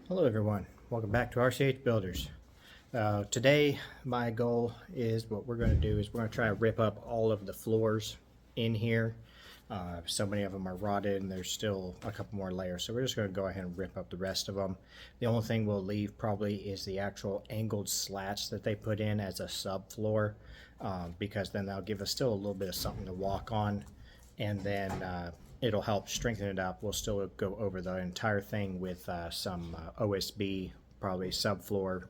Hello everyone, welcome back to RCH Builders. Today my goal is what we're going to do is we're going to try to rip up all of the floors in here. So many of them are rotted and there's still a couple more layers, so we're just going to go ahead and rip up the rest of them. The only thing we'll leave probably is the actual angled slats that they put in as a subfloor, because then that'll give us still a little bit of something to walk on, and then it'll help strengthen it up. We'll still go over the entire thing with some OSB, probably subfloor,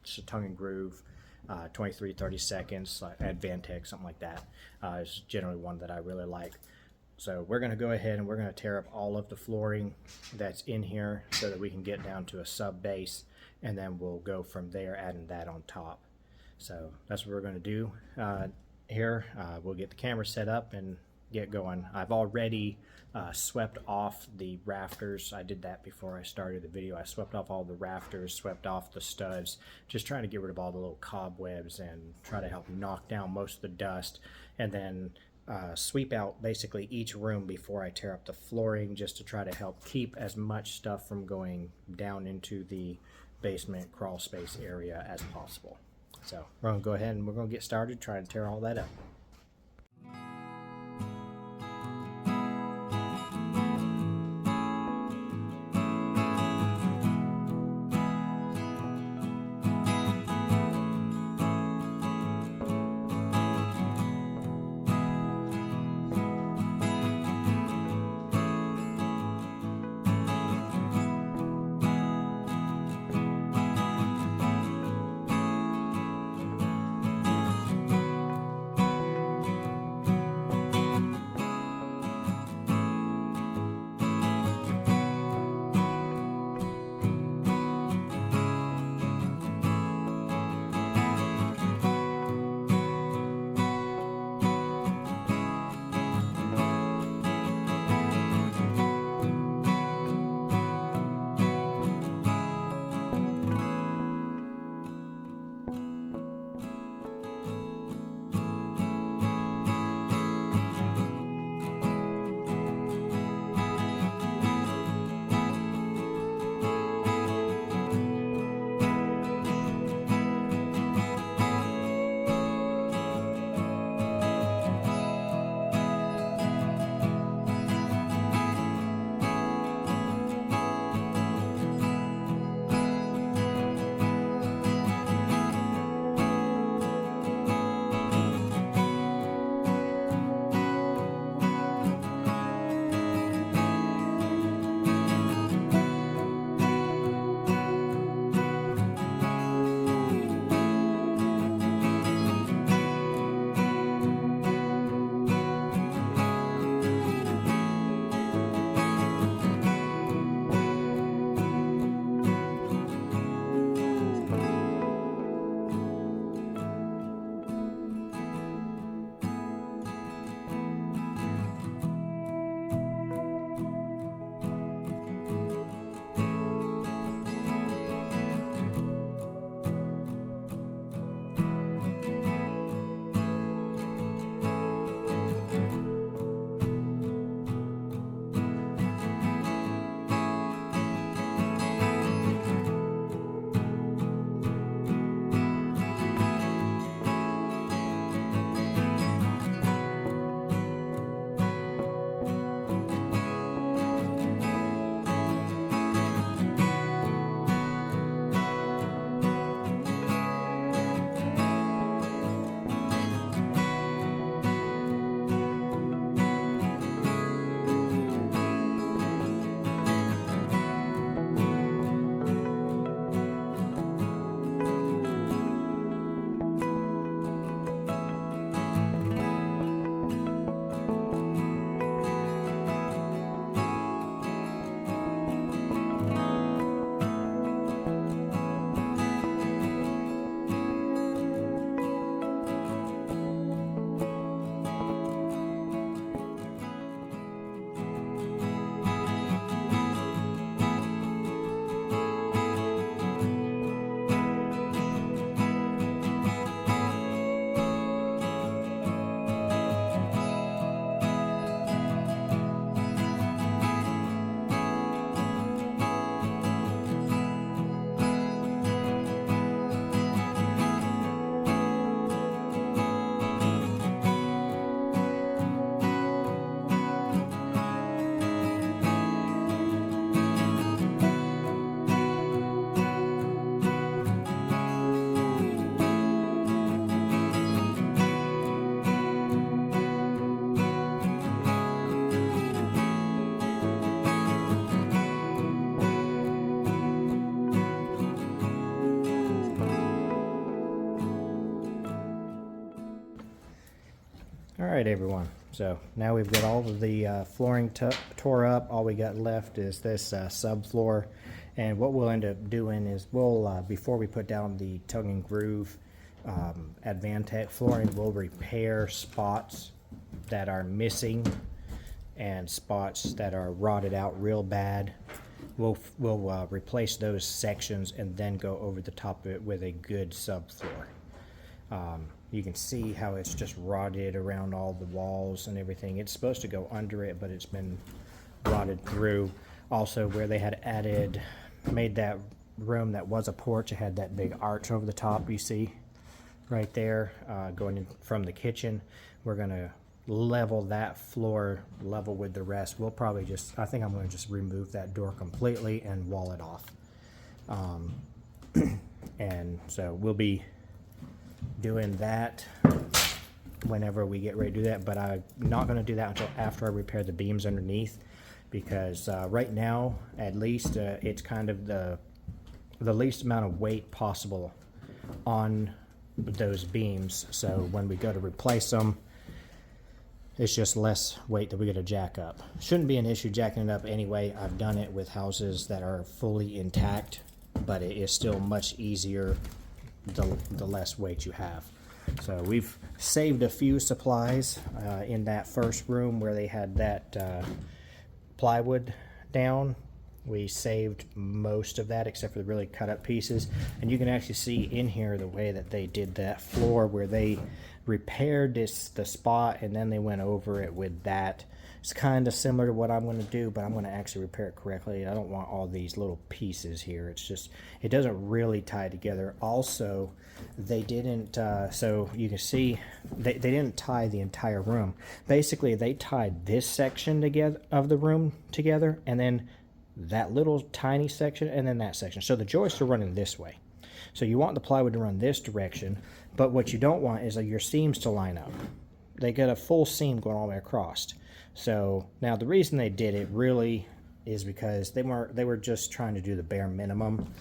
just a tongue and groove, 23-30 seconds, like Advantech, something like that. Is generally one that I really like. So we're going to go ahead and we're going to tear up all of the flooring that's in here so that we can get down to a sub base, and then we'll go from there, adding that on top. So that's what we're going to do here. We'll get the camera set up and get going. I've already swept off the rafters. I did that before I started the video. I swept off all the rafters, swept off the studs, just trying to get rid of all the little cobwebs and try to help knock down most of the dust, and then sweep out basically each room before I tear up the flooring, just to try to help keep as much stuff from going down into the basement crawl space area as possible. So we're going to go ahead and we're going to get started trying to tear all that up. Alright everyone, so now we've got all of the flooring tore up. All we got left is this subfloor, and what we'll end up doing is we'll, before we put down the tongue and groove Advantech flooring, we'll repair spots that are missing and spots that are rotted out real bad. We'll replace those sections and then go over the top of it with a good subfloor. You can see how it's just rotted around all the walls and everything. It's supposed to go under it, but it's been rotted through. Also, where they had made that room that was a porch, it had that big arch over the top, you see right there, going in from the kitchen. We're gonna level that floor level with the rest. We'll probably I think I'm gonna just remove that door completely and wall it off. And so we'll be doing that whenever we get ready to do that, but I'm not going to do that until after I repair the beams underneath, because right now at least it's kind of the least amount of weight possible on those beams, so when we go to replace them it's just less weight that we got to jack up. Shouldn't be an issue jacking it up anyway. I've done it with houses that are fully intact, but it is still much easier the less weight you have. So we've saved a few supplies in that first room where they had that plywood down. We saved most of that except for the really cut up pieces, and you can actually see in here the way that they did that floor, where they repaired the spot and then they went over it with that. It's kind of similar to what I'm going to do, but I'm going to actually repair it correctly. I don't want all these little pieces here. It's just, it doesn't really tie together. Also, they didn't, so you can see, they didn't tie the entire room. Basically, they tied this section together of the room together, and then that little tiny section, and then that section. So the joists are running this way. So you want the plywood to run this direction, but what you don't want is your seams to line up. They got a full seam going all the way across. So now the reason they did it really is because they were just trying to do the bare minimum.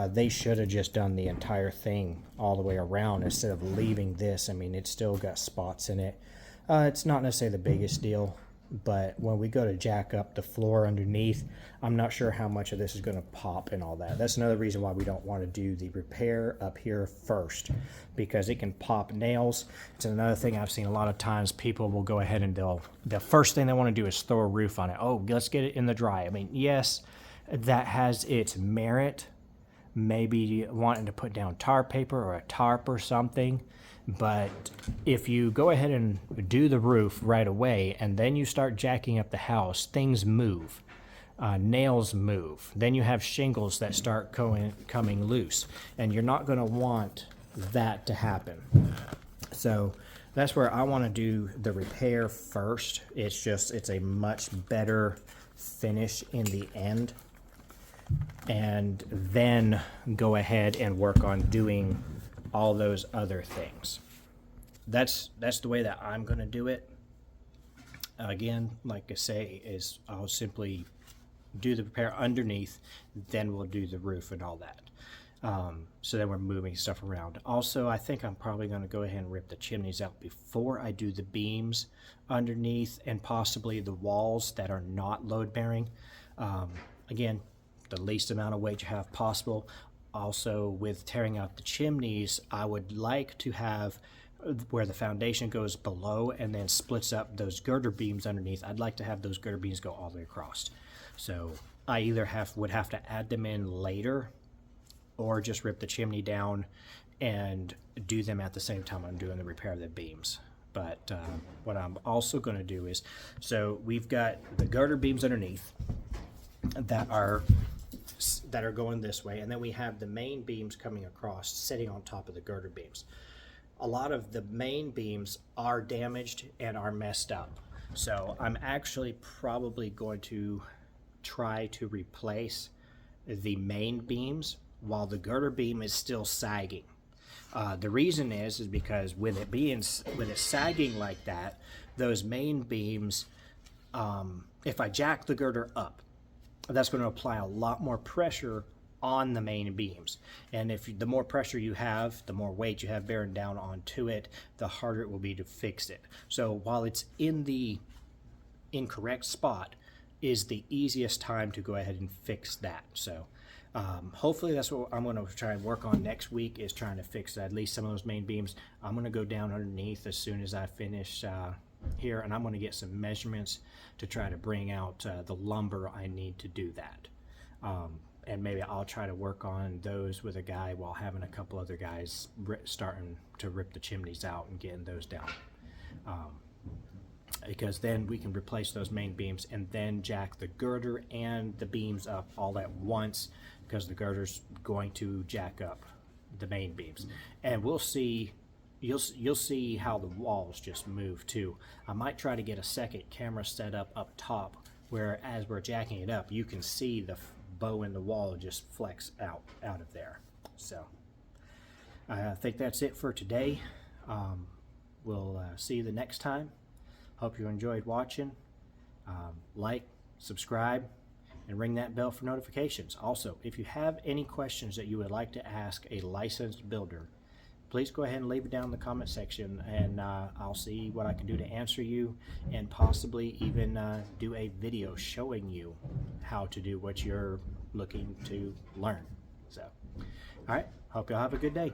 They should have just done the entire thing all the way around instead of leaving this. I mean, it's still got spots in it. It's not necessarily the biggest deal, but when we go to jack up the floor underneath, I'm not sure how much of this is going to pop and all that. That's another reason why we don't want to do the repair up here first, because it can pop nails. It's another thing I've seen a lot of times. People will go ahead and the first thing they want to do is throw a roof on it. Oh, let's get it in the dry. I mean, yes, that has its merit. Maybe wanting to put down tar paper or a tarp or something. But if you go ahead and do the roof right away and then you start jacking up the house, things move. Nails move. Then you have shingles that start coming loose, and you're not going to want that to happen. So that's where I want to do the repair first. It's a much better finish in the end, and then go ahead and work on doing all those other things. That's the way that I'm going to do it. Again, like I say, is I'll simply do the repair underneath, then we'll do the roof and all that. So then we're moving stuff around. Also, I think I'm probably going to go ahead and rip the chimneys out before I do the beams underneath and possibly the walls that are not load bearing. Again, the least amount of weight you have possible. Also, with tearing out the chimneys, I would like to have where the foundation goes below and then splits up those girder beams underneath. I'd like to have those girder beams go all the way across. So I either would have to add them in later, or just rip the chimney down and do them at the same time I'm doing the repair of the beams. But what I'm also going to do is, so we've got the girder beams underneath that are going this way, and then we have the main beams coming across sitting on top of the girder beams. A lot of the main beams are damaged and are messed up, so I'm actually probably going to try to replace the main beams while the girder beam is still sagging. The reason is because with it sagging like that, those main beams, if I jack the girder up, that's going to apply a lot more pressure on the main beams. And if the more pressure you have, the more weight you have bearing down onto it, the harder it will be to fix it. So while it's in the incorrect spot, is the easiest time to go ahead and fix that. So hopefully that's what I'm going to try and work on next week, is trying to fix at least some of those main beams. I'm going to go down underneath as soon as I finish here, and I'm going to get some measurements to try to bring out the lumber I need to do that. And maybe I'll try to work on those with a guy while having a couple other guys starting to rip the chimneys out and getting those down. Because then we can replace those main beams and then jack the girder and the beams up all at once, because the girder's going to jack up the main beams. And we'll see, you'll see how the walls just move too. I might try to get a second camera set up top, where as we're jacking it up, you can see the bow in the wall just flex out of there. So I think that's it for today. We'll see you the next time. Hope you enjoyed watching. Like, subscribe, and ring that bell for notifications. Also, if you have any questions that you would like to ask a licensed builder, please go ahead and leave it down in the comment section, and I'll see what I can do to answer you, and possibly even do a video showing you how to do what you're looking to learn. So, all right, hope you'll have a good day.